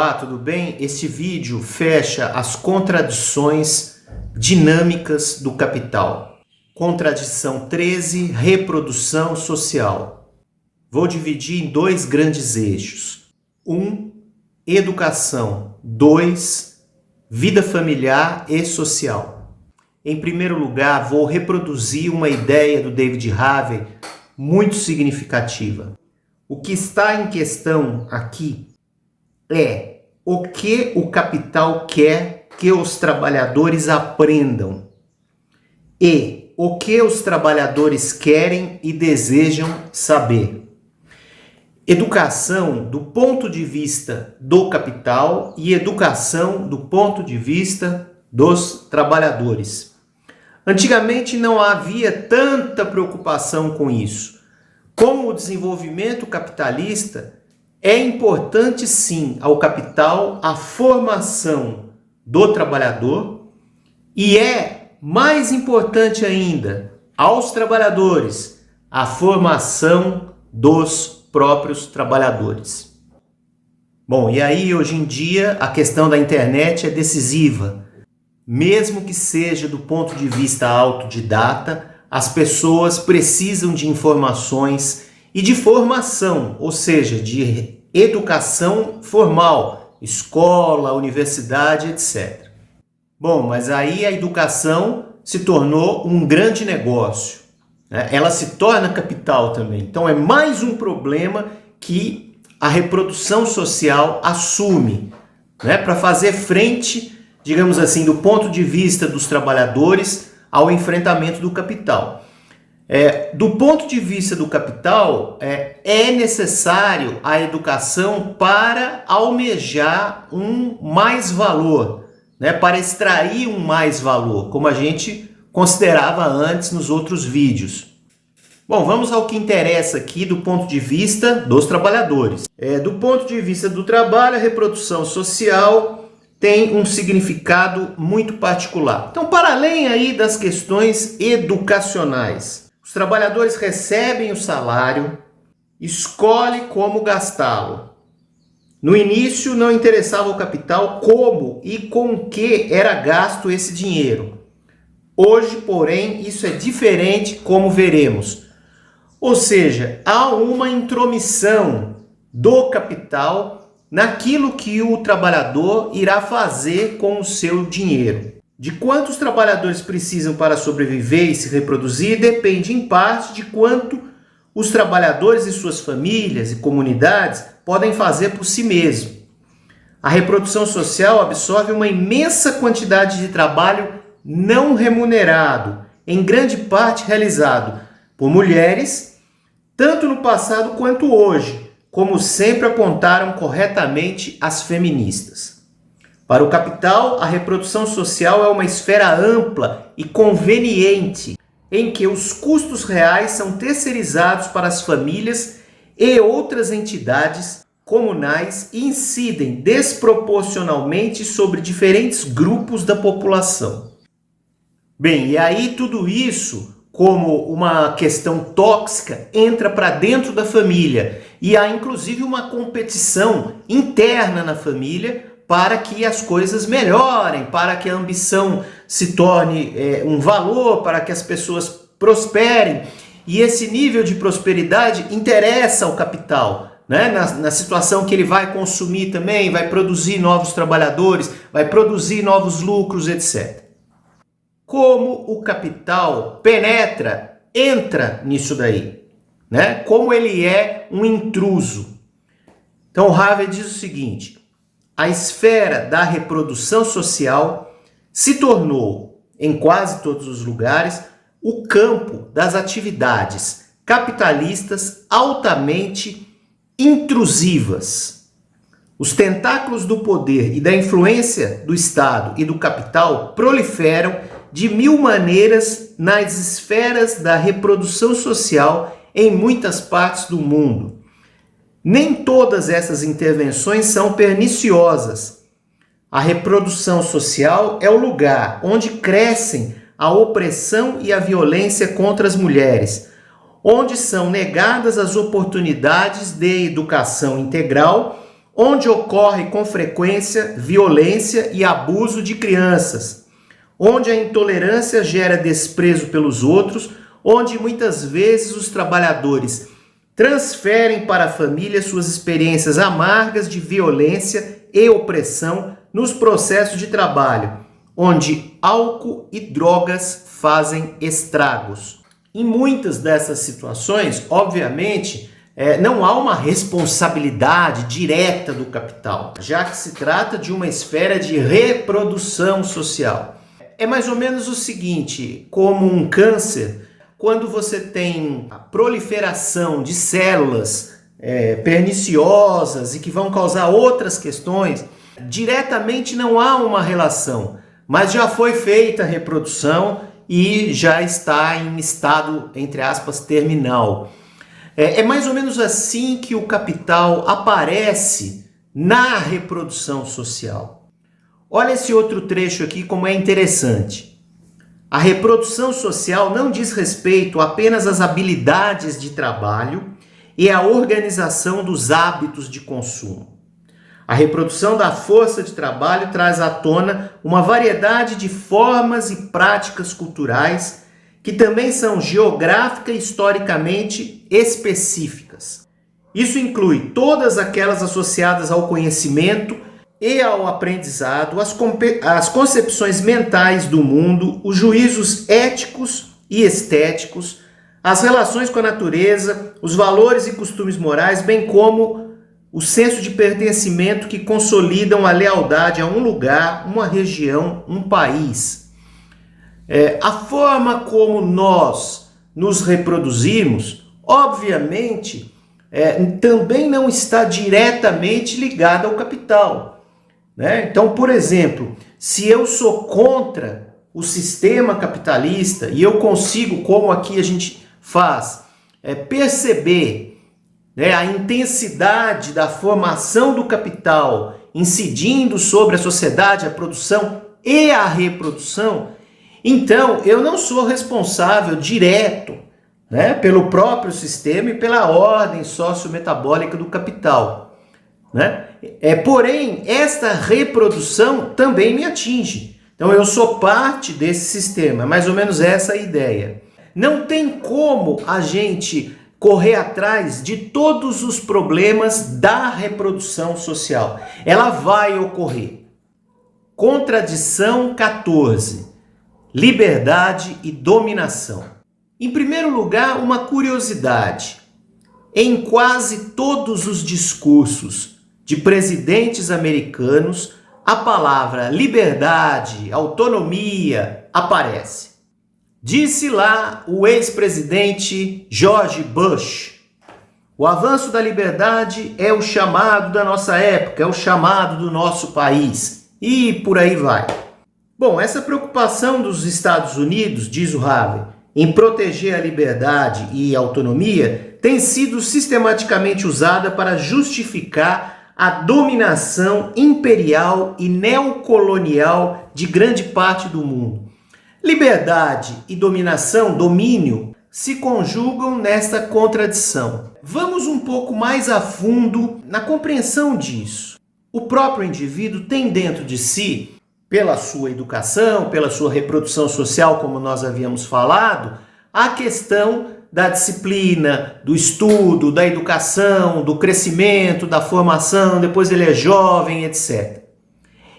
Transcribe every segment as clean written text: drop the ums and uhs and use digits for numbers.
Olá, tudo bem? Este vídeo fecha as contradições dinâmicas do capital. Contradição 13, reprodução social. Vou dividir em dois grandes eixos. 1, educação. 2, vida familiar e social. Em primeiro lugar, vou reproduzir uma ideia do David Harvey muito significativa. O que está em questão aqui é o que o capital quer que os trabalhadores aprendam e o que os trabalhadores querem e desejam saber. Educação do ponto de vista do capital e educação do ponto de vista dos trabalhadores. Antigamente não havia tanta preocupação com isso. Com o desenvolvimento capitalista, é importante sim ao capital a formação do trabalhador e é mais importante ainda aos trabalhadores a formação dos próprios trabalhadores. Bom, e aí hoje em dia a questão da internet é decisiva. Mesmo que seja do ponto de vista autodidata, as pessoas precisam de informações e de formação, ou seja, de educação formal, escola, universidade, etc. Bom, mas aí a educação se tornou um grande negócio, né? Ela se torna capital também. Então é mais um problema que a reprodução social assume, né? Para fazer frente, digamos assim, do ponto de vista dos trabalhadores ao enfrentamento do capital. Do ponto de vista do capital, é necessário a educação para almejar um mais valor, né? Para extrair um mais valor, como a gente considerava antes nos outros vídeos. Bom, vamos ao que interessa aqui do ponto de vista dos trabalhadores. Do ponto de vista do trabalho, a reprodução social tem um significado muito particular. Então, para além aí das questões educacionais, os trabalhadores recebem o salário, escolhem como gastá-lo. No início não interessava ao capital como e com que era gasto esse dinheiro. Hoje, porém, isso é diferente, como veremos. Ou seja, há uma intromissão do capital naquilo que o trabalhador irá fazer com o seu dinheiro. De quantos trabalhadores precisam para sobreviver e se reproduzir depende em parte de quanto os trabalhadores e suas famílias e comunidades podem fazer por si mesmos. A reprodução social absorve uma imensa quantidade de trabalho não remunerado, em grande parte realizado por mulheres, tanto no passado quanto hoje, como sempre apontaram corretamente as feministas. Para o capital, a reprodução social é uma esfera ampla e conveniente, em que os custos reais são terceirizados para as famílias e outras entidades comunais e incidem desproporcionalmente sobre diferentes grupos da população. Bem, e aí tudo isso, como uma questão tóxica, entra para dentro da família e há inclusive uma competição interna na família para que as coisas melhorem, para que a ambição se torne um valor, para que as pessoas prosperem. E esse nível de prosperidade interessa ao capital, né? Na situação que ele vai consumir também, vai produzir novos trabalhadores, vai produzir novos lucros, etc. Como o capital entra nisso daí, né? Como ele é um intruso. Então Harvey diz o seguinte: a esfera da reprodução social se tornou, em quase todos os lugares, o campo das atividades capitalistas altamente intrusivas. Os tentáculos do poder e da influência do Estado e do capital proliferam de mil maneiras nas esferas da reprodução social em muitas partes do mundo. Nem todas essas intervenções são perniciosas. A reprodução social é o lugar onde crescem a opressão e a violência contra as mulheres, onde são negadas as oportunidades de educação integral, onde ocorre com frequência violência e abuso de crianças, onde a intolerância gera desprezo pelos outros, onde muitas vezes os trabalhadores transferem para a família suas experiências amargas de violência e opressão nos processos de trabalho, onde álcool e drogas fazem estragos. Em muitas dessas situações, obviamente, não há uma responsabilidade direta do capital, já que se trata de uma esfera de reprodução social. É mais ou menos o seguinte, como um câncer, quando você tem a proliferação de células perniciosas e que vão causar outras questões, diretamente não há uma relação, mas já foi feita a reprodução e já está em estado, entre aspas, terminal. É mais ou menos assim que o capital aparece na reprodução social. Olha esse outro trecho aqui como é interessante. A reprodução social não diz respeito apenas às habilidades de trabalho e à organização dos hábitos de consumo. A reprodução da força de trabalho traz à tona uma variedade de formas e práticas culturais que também são geográfica e historicamente específicas. Isso inclui todas aquelas associadas ao conhecimento e ao aprendizado, as concepções mentais do mundo, os juízos éticos e estéticos, as relações com a natureza, os valores e costumes morais, bem como o senso de pertencimento que consolidam a lealdade a um lugar, uma região, um país. A forma como nós nos reproduzimos, obviamente, também não está diretamente ligada ao capital, né? Então, por exemplo, se eu sou contra o sistema capitalista e eu consigo, como aqui a gente faz, perceber, né, a intensidade da formação do capital incidindo sobre a sociedade, a produção e a reprodução, então eu não sou responsável direto, né, pelo próprio sistema e pela ordem sociometabólica do capital, né? Porém, esta reprodução também me atinge. Então eu sou parte desse sistema, é mais ou menos essa a ideia. Não tem como a gente correr atrás de todos os problemas da reprodução social. Ela vai ocorrer. Contradição 14. Liberdade e dominação. Em primeiro lugar, uma curiosidade. Em quase todos os discursos de presidentes americanos, a palavra liberdade, autonomia aparece. Disse lá o ex-presidente George Bush: o avanço da liberdade é o chamado da nossa época, é o chamado do nosso país. E por aí vai. Bom, essa preocupação dos Estados Unidos, diz o Harvey, em proteger a liberdade e a autonomia, tem sido sistematicamente usada para justificar a dominação imperial e neocolonial de grande parte do mundo. Liberdade e dominação, domínio, se conjugam nesta contradição. Vamos um pouco mais a fundo na compreensão disso. O próprio indivíduo tem dentro de si, pela sua educação, pela sua reprodução social, como nós havíamos falado, a questão da disciplina, do estudo, da educação, do crescimento, da formação, depois ele é jovem, etc.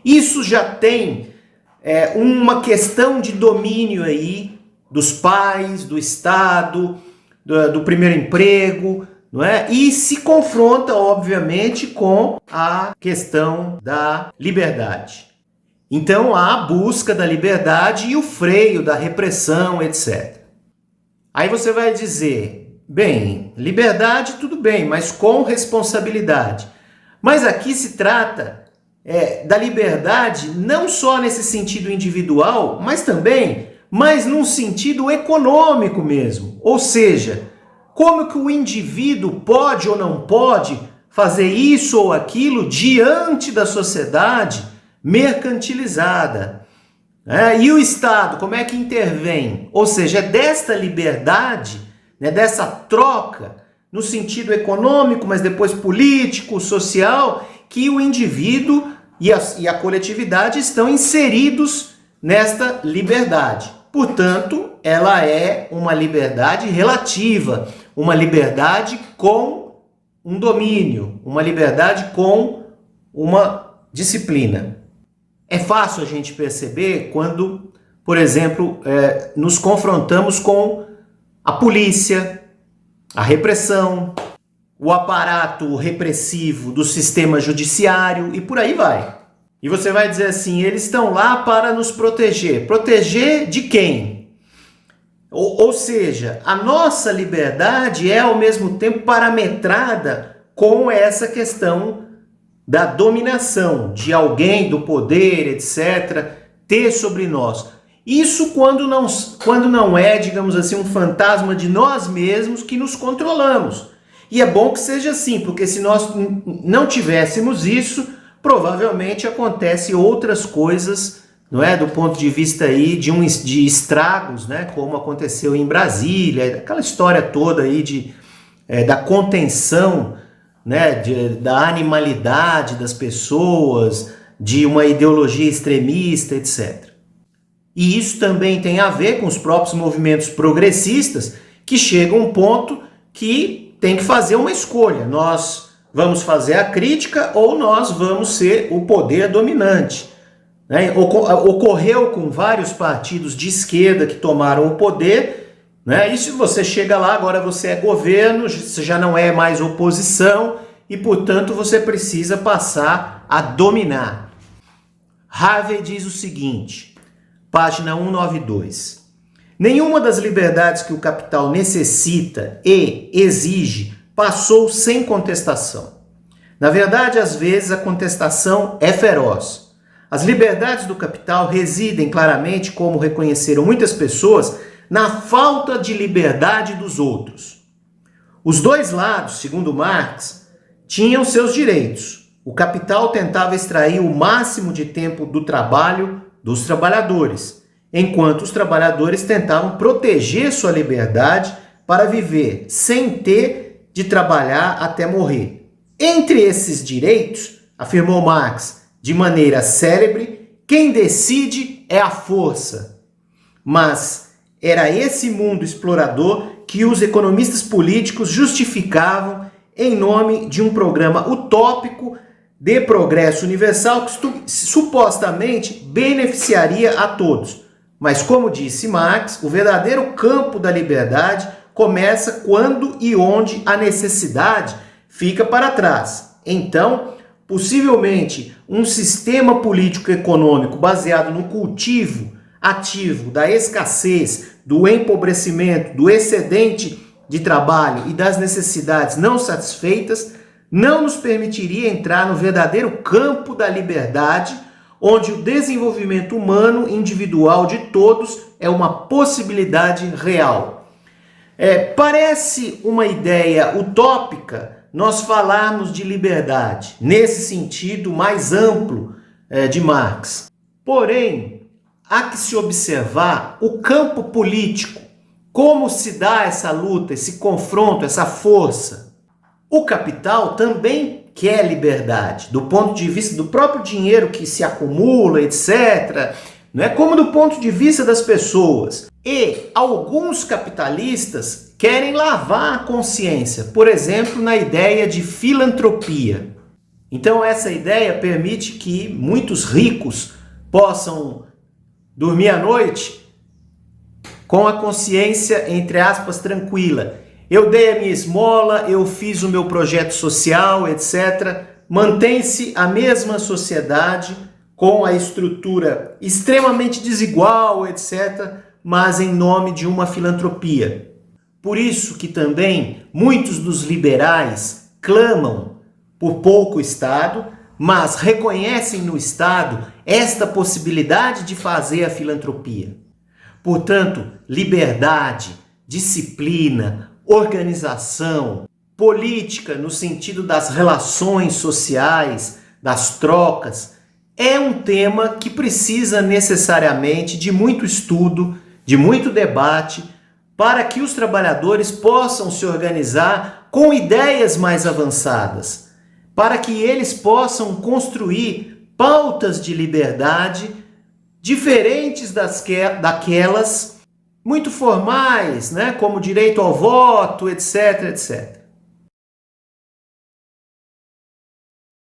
Isso já tem uma questão de domínio aí dos pais, do Estado, do primeiro emprego, não é? E se confronta, obviamente, com a questão da liberdade. Então há a busca da liberdade e o freio da repressão, etc. Aí você vai dizer, bem, liberdade tudo bem, mas com responsabilidade. Mas aqui se trata da liberdade não só nesse sentido individual, mas num sentido econômico mesmo. Ou seja, como que o indivíduo pode ou não pode fazer isso ou aquilo diante da sociedade mercantilizada. E o Estado, como é que intervém? Ou seja, é desta liberdade, né, dessa troca, no sentido econômico, mas depois político, social, que o indivíduo e a coletividade estão inseridos nesta liberdade. Portanto, ela é uma liberdade relativa, uma liberdade com um domínio, uma liberdade com uma disciplina. É fácil a gente perceber quando, por exemplo, nos confrontamos com a polícia, a repressão, o aparato repressivo do sistema judiciário e por aí vai. E você vai dizer assim, eles estão lá para nos proteger. Proteger de quem? Ou seja, a nossa liberdade é ao mesmo tempo parametrada com essa questão da dominação de alguém, do poder, etc., ter sobre nós. Isso quando não é, digamos assim, um fantasma de nós mesmos que nos controlamos. E é bom que seja assim, porque se nós não tivéssemos isso, provavelmente acontece outras coisas, não é, do ponto de vista aí de estragos, né, como aconteceu em Brasília, aquela história toda aí da contenção, né, da animalidade das pessoas, de uma ideologia extremista, etc. E isso também tem a ver com os próprios movimentos progressistas, que chegam a um ponto que tem que fazer uma escolha. Nós vamos fazer a crítica ou nós vamos ser o poder dominante. Né? Ocorreu com vários partidos de esquerda que tomaram o poder, né? E se você chega lá, agora você é governo, você já não é mais oposição e, portanto, você precisa passar a dominar. Harvey diz o seguinte, página 192. Nenhuma das liberdades que o capital necessita e exige passou sem contestação. Na verdade, às vezes a contestação é feroz. As liberdades do capital residem claramente, como reconheceram muitas pessoas, na falta de liberdade dos outros. Os dois lados, segundo Marx, tinham seus direitos. O capital tentava extrair o máximo de tempo do trabalho dos trabalhadores, enquanto os trabalhadores tentavam proteger sua liberdade para viver sem ter de trabalhar até morrer. Entre esses direitos, afirmou Marx, de maneira célebre, quem decide é a força. Mas era esse mundo explorador que os economistas políticos justificavam em nome de um programa utópico de progresso universal que supostamente beneficiaria a todos. Mas, como disse Marx, o verdadeiro campo da liberdade começa quando e onde a necessidade fica para trás. Então, possivelmente, um sistema político-econômico baseado no cultivo ativo da escassez, do empobrecimento, do excedente de trabalho e das necessidades não satisfeitas não nos permitiria entrar no verdadeiro campo da liberdade, onde o desenvolvimento humano individual de todos é uma possibilidade real. Parece uma ideia utópica nós falarmos de liberdade, nesse sentido mais amplo de Marx. Porém, há que se observar o campo político, como se dá essa luta, esse confronto, essa força. O capital também quer liberdade, do ponto de vista do próprio dinheiro que se acumula, etc., não é como do ponto de vista das pessoas. E alguns capitalistas querem lavar a consciência, por exemplo, na ideia de filantropia. Então essa ideia permite que muitos ricos possam dormir à noite com a consciência, entre aspas, tranquila. Eu dei a minha esmola, eu fiz o meu projeto social, etc. Mantém-se a mesma sociedade com a estrutura extremamente desigual, etc., mas em nome de uma filantropia. Por isso que também muitos dos liberais clamam por pouco Estado, mas reconhecem no Estado esta possibilidade de fazer a filantropia. Portanto, liberdade, disciplina, organização, política no sentido das relações sociais, das trocas, é um tema que precisa necessariamente de muito estudo, de muito debate, para que os trabalhadores possam se organizar com ideias mais avançadas. para que eles possam construir pautas de liberdade diferentes daquelas muito formais, né, como direito ao voto, etc, etc.